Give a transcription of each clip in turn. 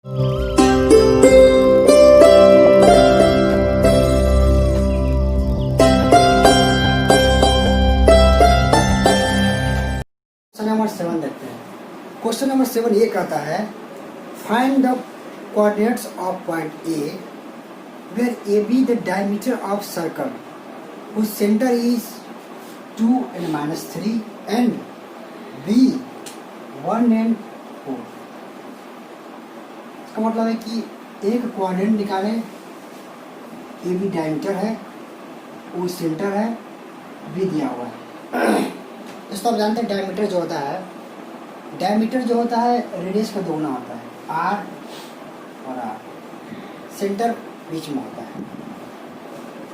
Number 7 देखते हैं। Question number 7 ये कहता है, find the coordinates of point A where A B the diameter of circle whose center is 2 and -3 and b 1 and 4। इसका मतलब है कि एक कोऑर्डिनेट निकाले, ए बी डायमीटर है, ओ सेंटर है, बी दिया हुआ है। इसको आप जानते हैं डायमीटर जो होता है, डायमीटर जो होता है रेडियस का दोगुना होता है, आर और आर। सेंटर बीच में होता है।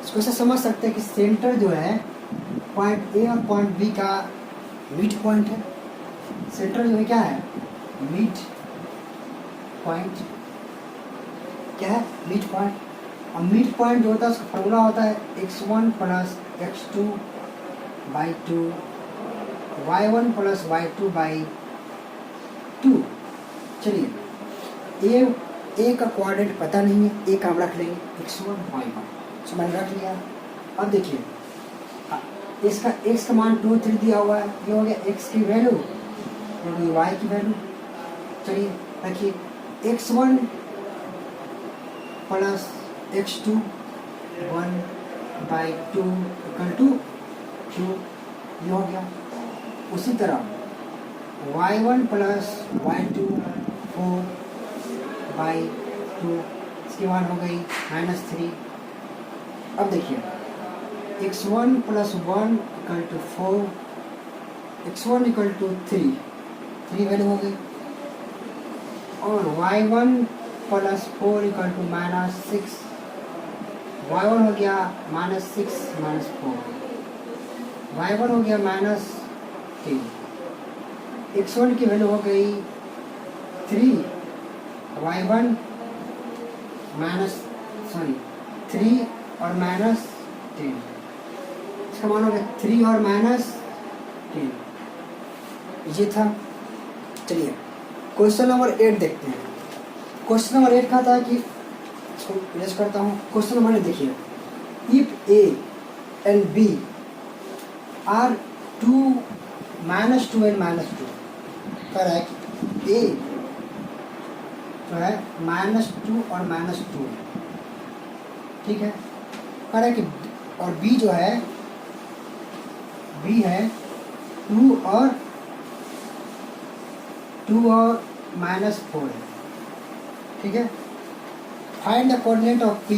इसको ऐसे समझ सकते हैं कि सेंटर जो है पॉइंट ए और पॉइंट बी का मिड पॉइंट है। सेंटर जो है क्या है, मिड पॉइंट। क्या है, मिड पॉइंट। और मिड पॉइंट जो होता है उसका फॉर्मूला होता है x1 plus x2 by 2, y1 plus y2 by 2। चलिए ए का कोऑर्डिनेट पता नहीं है, ए का हम रख लेंगे x1 y1, तो मैंने रख लिया। अब देखिए इसका x का मान 2 3 दिया हुआ है, ये हो गया x की वैल्यू, ये y की वैल्यू। चलिए रखिए x1 plus x2 1 by 2 equal to 2, ये हो गया। उसी तरह y1 प्लस y2 4 बाई 2, इसकी मान हो गई -3। अब देखिए x1 plus 1 equal to 4, x1 equal to 3 value हो गई। और y1 plus 4 equal to -6, y1 हो गया -6 -4, y1 हो गया -3। x1 की वैल्यू हो गई 3, y1 3 और -10, इसका मान हो गया 3 और -10, ये था। चलिए क्वेश्चन नंबर 8 देखते हैं। क्वेश्चन नंबर 8 कहता है कि, इसको इरेज करता हूँ। क्वेश्चन नंबर 8 देखिए, if A and B are 2 -2 and -2, कह रहा है कि ए जो है -2 और -2, ठीक है। कह रहा है कि और बी जो है, बी है 2 और -4 है, ठीक है। Find the coordinate of P,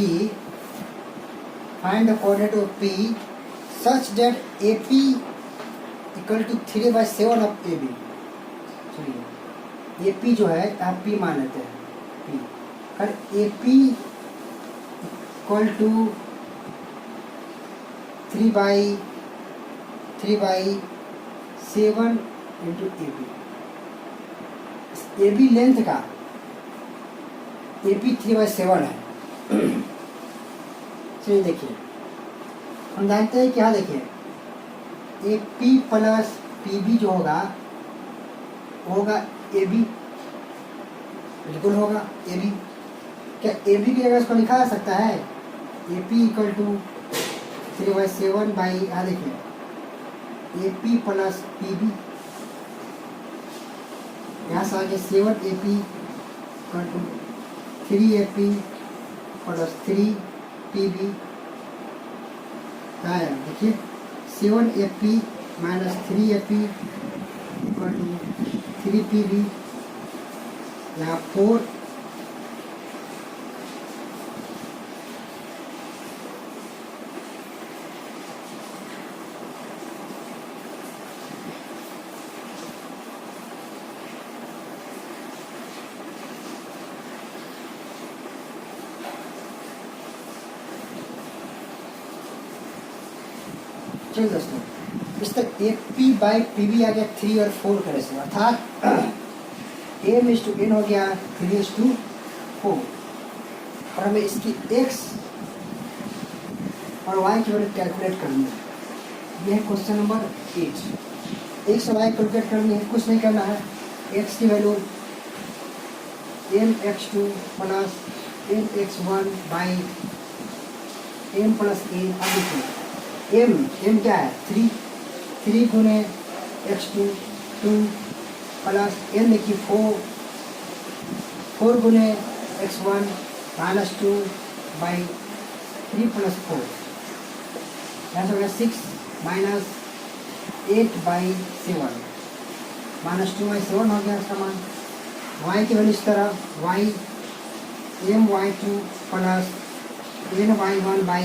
find the coordinate of P such that A P equal to 3/7 of A B. चलिए ए पी जो है, आप पी मान लेते हैं, पी कर A P equal to 3/7 into A B. A B length का, A P 3/7 है। चलिए देखिए, हम जानते हैं क्या, देखिए A P plus P B जो होगा ए बी, बिल्कुल होगा ए बी। क्या ए बी की जगह इसको लिखा जा सकता है, A P equal to 3/7 by, यहाँ देखिए A P plus P B, यहाँ से आगे 7 A P equal to 3 A P plus 3 P B. क्या है, देखिए 7 A P minus 3 A P equal to 3 P B, यहाँ 4 चलिए दोस्तों, इस तक A P by P B आ गया 3 और 4 का रेशो, अर्थात ए इज टू एन हो गया 3:4। और हमें इसकी x और y की वैल्यू कैलकुलेट करनी है। यह है क्वेश्चन नंबर 8। x और y कैलकुलेट करनी है, कुछ नहीं करना है। x की value m x two plus m x one by m plus n. अब देखिए एम क्या है 3, 3 गुने एक्स टू 2 प्लस एन देखिए 4 गुने x one minus 2 by 3 plus 4, यहाँ से हो गया 6 माइनस 8 बाई 7 माइनस 2 बाई 7 हो गया उसका मान। y की वैल्यू इस तरह y m y two plus n y one by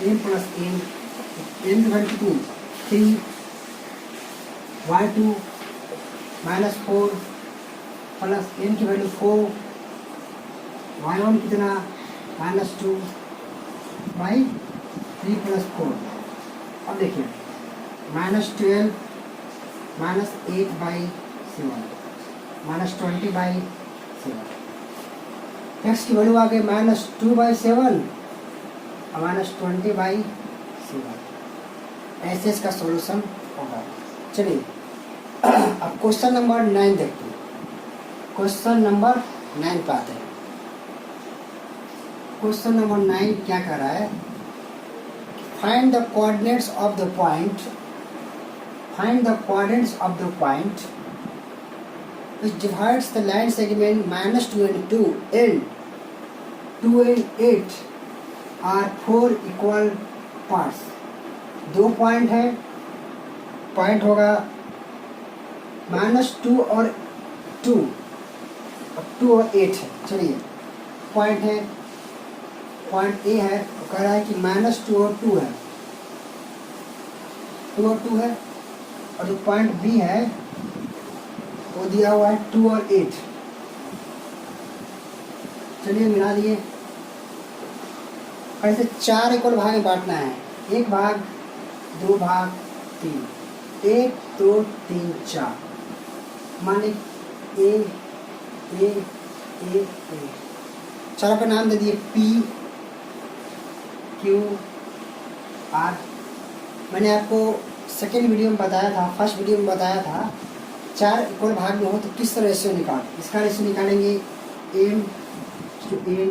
m plus n की वैल्यू कितनी 3 y two minus 4 plus n की वैल्यू 4 वाई वन कितना माइनस 2 बाई 3 प्लस 4। अब देखिए minus 12 minus 8 by 7 minus 20 by 7। X की value आ गई minus 2 by 7 और माइनस 20 बाई 7। ऐसे इसका सॉल्यूशन होगा। चलिए अब क्वेश्चन नंबर 9 देखते हैं। क्वेश्चन नंबर 9 पे आते हैं। क्वेश्चन नंबर 9 क्या कर रहा है, find the coordinates of the point, find the coordinates of the point which divides the line segment minus 2 and 2 and 2 and 8 are 4 equal parts। 2 point है, पॉइंट होगा -2 और 2 और 2 और 8 है। चलिए पॉइंट है, पॉइंट ए है, कह रहा है कि -2 और 2 है, 2 और 2 है, और जो पॉइंट बी है वो दिया हुआ है 2 और 8। चलिए मिला दिए। ऐसे 4 इक्वल भाग में बांटना है, 1 भाग 2 भाग 3, 1 2 3 4, माने ए ए ए ए। चारों का नाम दे दिए पी क्यू आर। मैंने आपको सेकेंड वीडियो में बताया था, फर्स्ट वीडियो में बताया था 4 इक्वल भाग में हो तो किस तरह रेशियो निकाल, इसका रेशियो निकालेंगे एम टू एन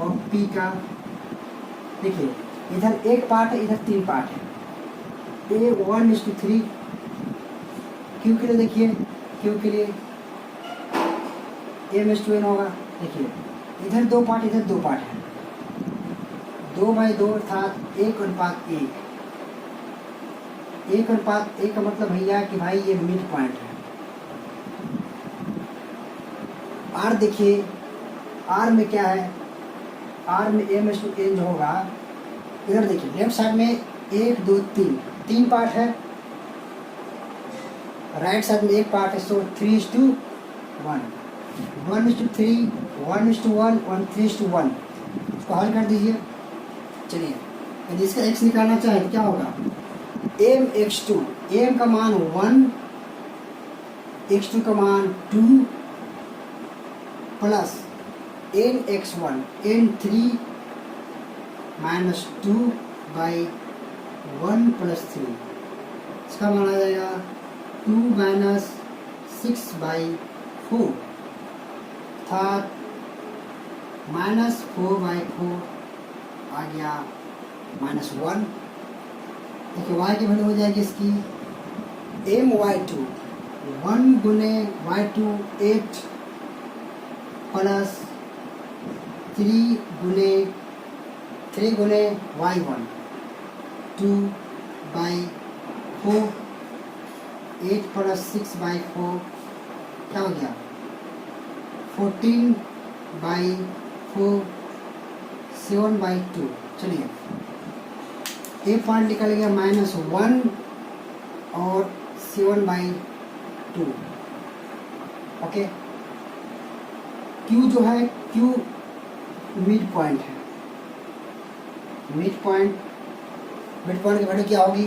और पी का। देखिए इधर 1 पार्ट है, इधर 3 पार्ट है। ए 1:3, क्यू के लिए देखिए, क्यू के लिए m/n होगा। देखिए इधर 2 पार्ट, इधर 2 पार्ट है, 2/2 अर्थात 1:1। 1:1 का मतलब भैया कि भाई ये मिड पॉइंट है। आर देखिए, आर में क्या है, आर में m/n जो होगा, इधर देखिए लेफ्ट साइड में 1 2 3 पार्ट है, राइट साइड में 1 पार्ट है, सो 3:1, 1:3, 1:1 और 3:1। इसको हल कर दीजिए। चलिए यदि इसका x निकालना चाहे तो क्या होगा, mx2, m का मान 1, x2 का मान 2 plus nx1 n3 minus 2 by 1 plus 3। इसका मान आ जाएगा 2 माइनस 6/4 अर्थात -4/4 आ गया -1। देखिए y की वैल्यू हो जाएगी इसकी my2 1 गुने y2 8 प्लस 3 गुने y1 2/4, 8 प्लस 6/4 क्या हो गया 14/4, 7/2। चलिए ए पॉइंट निकल गया -1 और 7/2। ओके, क्यू जो है, क्यू मिड पॉइंट है। मिड पॉइंट की वैल्यू क्या होगी,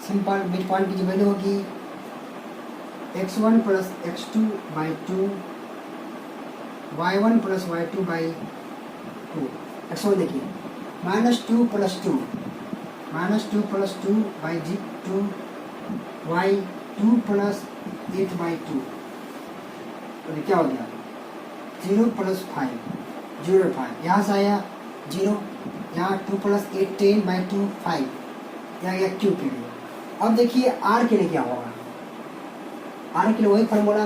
सिंपल मिड पॉइंट की जो वैल्यू होगी x1 plus x2/2, y1 plus y2/2। x1 देखिए -2 प्लस 2 2/2, y2 प्लस 8/2, तो ये क्या हो गया 0 + 5 0.5, यहाँ से आया 0, यहाँ 2 + 8 10/2 5, यहाँ गया क्यू के लिए। अब देखिए आर के लिए क्या होगा, आर के लिए वही फार्मूला,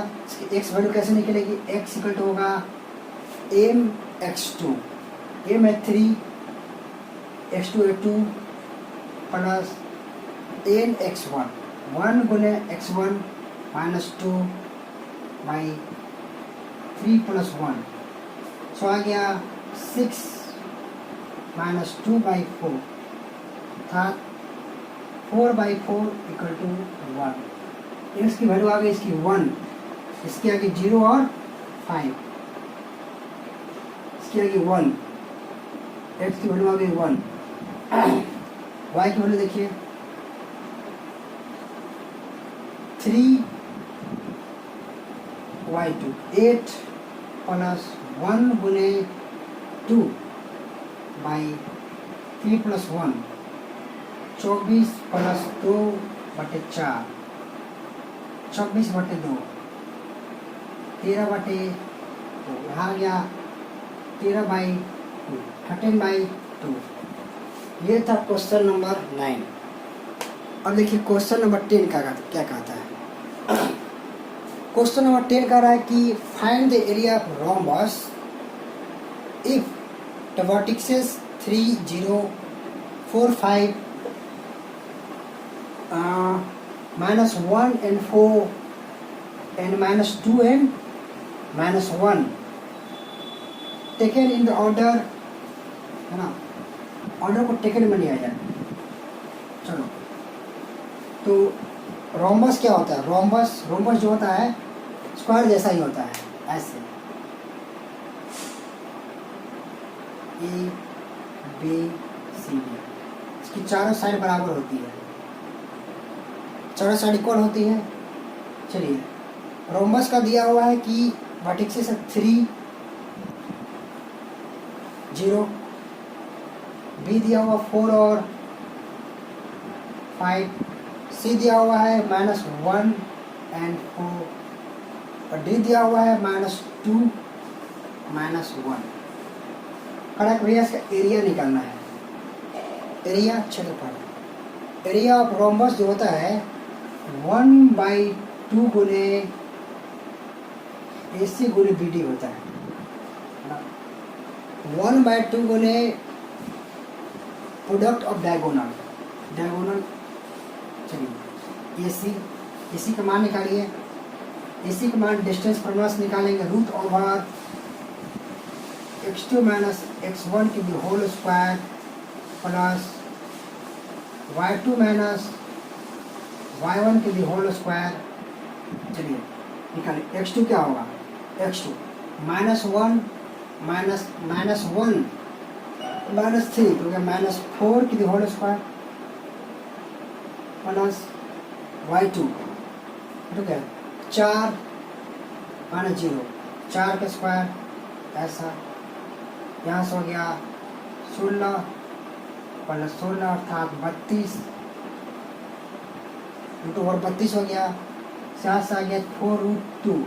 एक्स वैल्यू कैसे निकलेगी, एक्स इक्वल टू होगा mx2, m है 3, x2 है 2 प्लस nx1, 1 गुने x1 माइनस 2 बाई 3 + 1, सो आ गया 6 माइनस 2/4 था 4/4 इक्वल टू 1। एक्स की वैल्यू आ गई इसकी 1, इसकी आगे 0 और 5, इसकी आगे 1, एक्स की वैल्यू आ गई 1। वाई की वैल्यू देखिए 3y2, 8 + 1 गुने 2 बाई 3 + 1, 24 + 2/4, 24/2, 13/2, यहाँ आ गया 13/2, 13/2। ये था क्वेश्चन नंबर 9। अब देखिए क्वेश्चन नंबर 10 क्या कहता है। क्वेश्चन नंबर 10 कह रहा है कि find the area of rhombus if the vertices 3 0 4 5 -1 and 4 and -2 and -1 taken in the order, है ना, ऑर्डर को टेकन में लिया जाए। चलो, तो रोम्बस क्या होता है, रोम्बस जो होता है स्क्वायर जैसा ही होता है, ऐसे ए बी सी डी, इसकी चारों साइड बराबर होती है, चारों साइड इक्वल होती है। चलिए, रोम्बस का दिया हुआ है कि वर्टिसेस 3 0, बी दिया हुआ 4 और 5, सी दिया हुआ है -1 and 4, और डी दिया हुआ है -2 -1। कड़क भैया इसका एरिया निकालना है, एरिया क्षेत्रफल। एरिया ऑफ रोम्बस जो होता है 1/2 गुने AC गुने BD होता है, 1/2 गुने प्रोडक्ट ऑफ डायगोनल। चलिए AC का मान निकालिए, AC का मान डिस्टेंस फार्मूला से निकालेंगे, √/(x2 - x1) की whole square plus y2 - y1 की होल स्क्वायर। चलिए निकालिए, x2 क्या होगा, x2 -1 -1 -3 तो क्या -4 की होल स्क्वायर प्लस y2 ठीक है 4 -0 4 का स्क्वायर, ऐसा यहाँ से हो गया 16 + 16 अर्थात 32 और 32 हो गया, यहाँ से आ गया 4√2।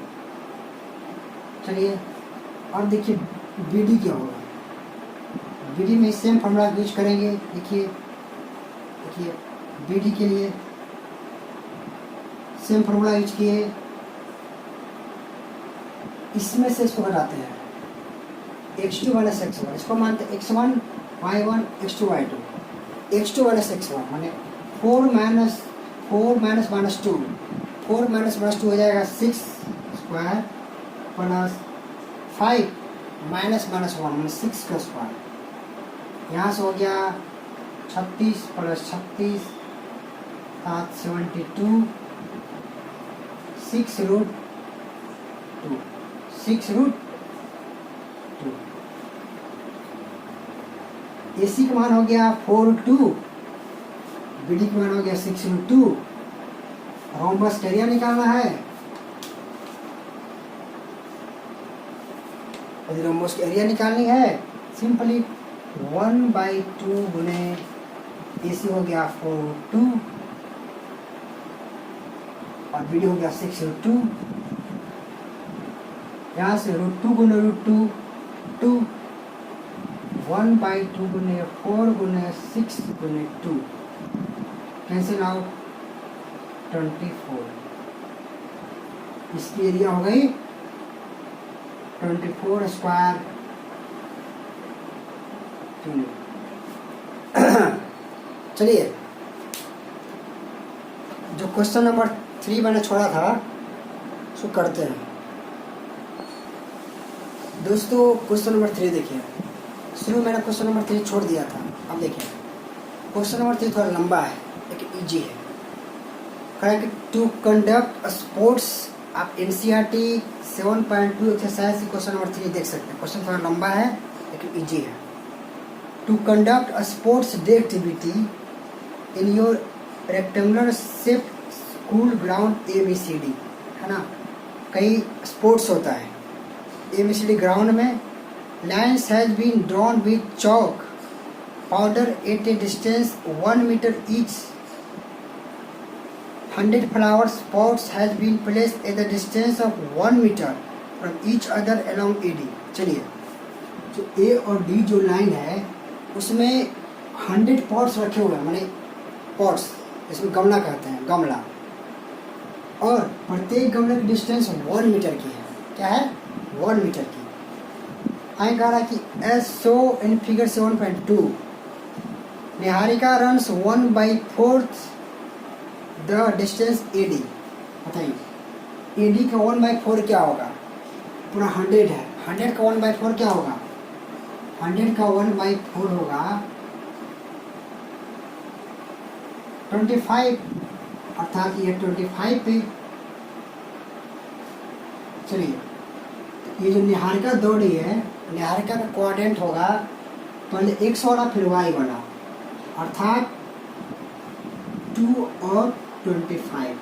चलिए अब देखिए BD क्या होगा, BD में सेम फॉर्मूला यूज करेंगे। देखिए BD के लिए सेम फॉर्मूला यूज किए, इसमें से इसको घटाते हैं, x2 - x1, इसको मानते हैं x1 y1 x2 y2, x2 - x1 माने 4 -2 4 -2 हो जाएगा 6 स्क्वायर प्लस 5 -1 माने 6 का स्क्वायर, यहाँ से हो गया 36 + 36 72 6√2 AC का मान हो गया 4√2, BD का मान हो गया 6√2। रोम्बस एरिया निकालना है, यदि रोम्बस की एरिया निकालनी है सिंपली 1/2 गुने AC हो गया 4√2 और BD हो गया 6√2 यहाँ से √2 गुने √2 2, 1/2 गुने 4 गुने 6 गुने 2, कैंसिल आउट 24। इसकी एरिया हो गई 24 स्क्वायर यूनिट। चलिए जो क्वेश्चन नंबर 3 मैंने छोड़ा था उसको करते हैं। दोस्तों क्वेश्चन नंबर 3 देखिए, शुरू मैंने क्वेश्चन नंबर 3 छोड़ दिया था। अब देखिए क्वेश्चन नंबर 3 थोड़ा लंबा है लेकिन इजी है। करें कि टू कंडक्ट स्पोर्ट्स आप NCERT 7.2 एक्सरसाइज की क्वेश्चन नंबर 3 देख सकते हैं। क्वेश्चन थोड़ा लंबा है लेकिन इजी है। To conduct a sports day activity in your rectangular shape school ground ABCD, है ना, कई स्पोर्ट्स होता है ABCD ग्राउंड में। Lines has been drawn with chalk powder at a distance 1 metre each. 100 flower pots has been placed at the distance of 1 meter from each other along AD। चलिए जो A और D जो line है उसमें 100 pots रखे हुए हैं, माने पॉट्स इसमें गमला कहते हैं, गमला, और प्रत्येक गमले की डिस्टेंस 1 मीटर की है। क्या है? 1 मीटर की। आगे कह रहा है कि as show in figure 7.2 Niharika runs 1/4 the distance AD। बताइए AD का 1/4 क्या होगा? पूरा 100 है, 100 का 1/4 क्या होगा? 100 का 1/4 होगा 25, अर्थात ये 25 पे। चलिए ये जो निहारिका दौड़ रही है, निहारिका का कोऑर्डिनेट होगा पहले x वाला फिर y वाला, अर्थात 2 और 25।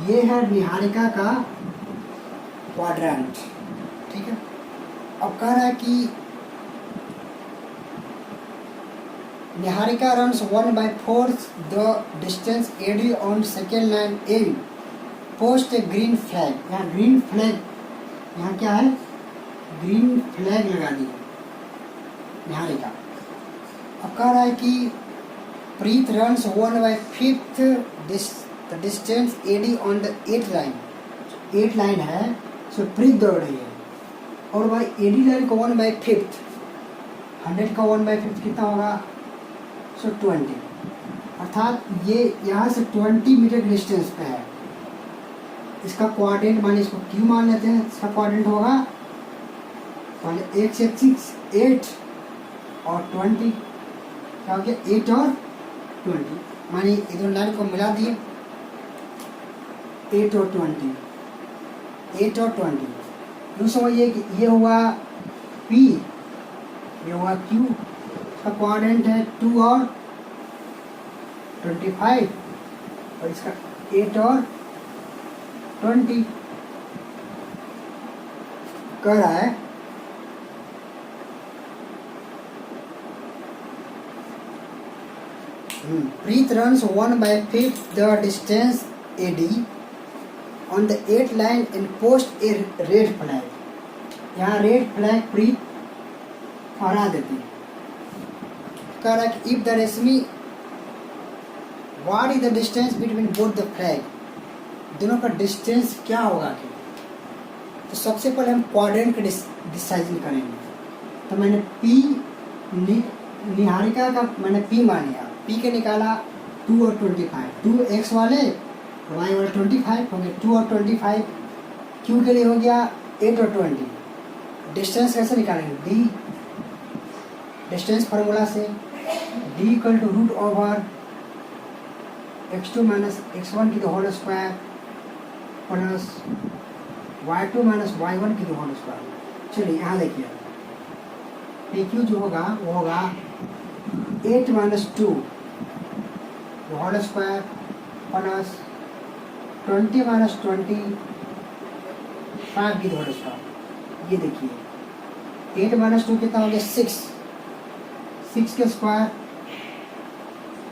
ये है निहारिका का क्वाड्रेंट, ठीक है। अब कह रहा है कि Niharika runs 1/4 the distance AD on second line A post A green flag. यहाँ ग्रीन फ्लैग, यहाँ क्या है? ग्रीन फ्लैग लगा दी निहारिका। अब कह रहा है कि Preet runs 1/5 the distance AD on the 8th line. 8 line है सो प्रीत दौड़ रही है, और भाई AD लाइन का 1/5, 100 का 1/5 कितना होगा? सो 20, अर्थात ये यहाँ से 20 मीटर की डिस्टेंस पे है। इसका कोऑर्डिनेट माने इसको Q मान लेते हैं। इसका कोऑर्डिनेट होगा पहले 1 से 6 8 और 20, क्या हो गया? 8 और 20, माने इधर लाइन को मिला दिए 8 और 20, 8 और 20। यूँ समझिए कि ये हुआ P, ये हुआ Q, इसका कोऑर्डिनेट है 2 और 25 और इसका 8 और 20। कह रहा है Preet runs 1/5 the distance AD on the 8th line in post a red flag. यहाँ रेड फ्लैग प्रीत फहरा देती है। कह रहा है कि if the Reshmi what is the distance between both the flag, दोनों का डिस्टेंस क्या होगा? कि तो सबसे पहले हम क्वाड्रेंट का डिसाइजन करेंगे। तो मैंने P निहारिका का मैंने P मान लिया, P के निकाला 2 और 25, 2 x वाले y वाले 25 हो गए, 2 और 25। Q के लिए हो गया 8 और 20। डिस्टेंस कैसे निकालेंगे? D डिस्टेंस फार्मूला से D इक्वल टू √ओवर x2 माइनस x1 की the whole square plus y2 minus y1 की द होल स्क्वायर। चलिए यहाँ देखिए PQ जो होगा वो होगा 8 minus 2 whole square plus 20 minus 25 की द होल स्क्वायर। ये देखिए 8 माइनस 2 कितना हो गया? 6 के स्क्वायर,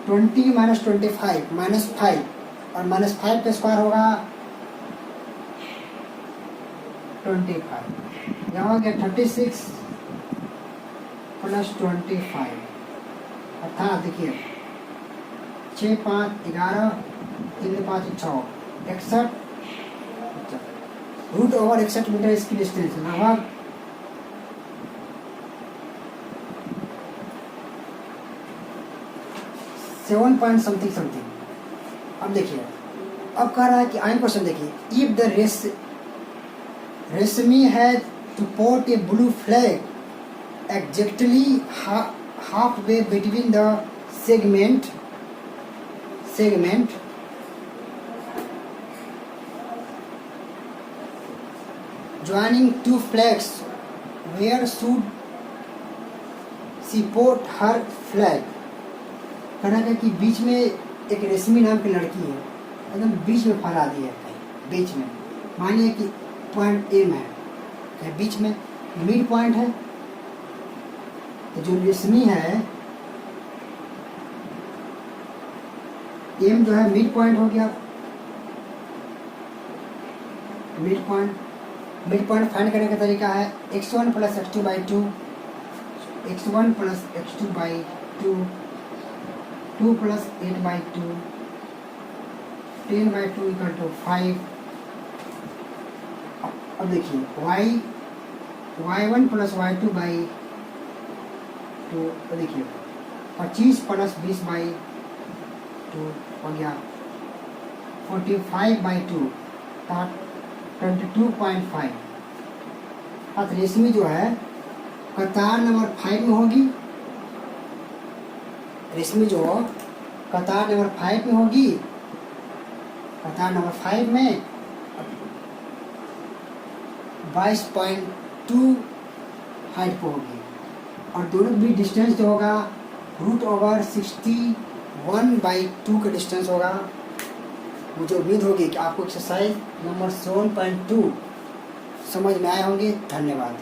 20 माइनस 25 -5 और -5 का स्क्वायर होगा 25, यहाँ हो गया 36 प्लस 25, अर्थात देखिए 6 5 11 3 5 6 61 रूट ओवर 61 मीटर इसकी डिस्टेंस है लगभग 7 पॉइंट समथिंग। अब देखिए, अब कह रहा है कि आइन क्वेश्चन देखिए, if the Reshmi has to post a blue flag exactly half way between the segment joining two flags, where should she put her flag? कहना है कि बीच में एक रेशमी नाम की लड़की है, एकदम बीच में फहरा दी है, कहीं बीच में, मानिए कि पॉइंट एम है, कहीं बीच में मिड पॉइंट है, तो जो रेशमी है एम जो है मिड पॉइंट हो गया, मिड पॉइंट फाइंड करने का तरीका है x1 plus x2 by 2, x1 plus x2 by 2, 2 plus 8 by 2, 10 by 2 equal to 5। अब देखिए y1 प्लस y2 बाई 2, देखिए 25 प्लस 20 बाई 2 हो गया 45 बाई 2, 22.5। अब रेशमी जो है कतार नंबर 5 में होगी, रेशमी जो कतार नंबर 5 में होगी, कतार नंबर 5 में 22.2 हाइट पे होगी, और दोनों भी डिस्टेंस जो होगा रूट ओवर 61/2 का डिस्टेंस होगा। मुझे उम्मीद होगी कि आपको एक्सरसाइज नंबर 7.2 समझ में आए होंगे। धन्यवाद।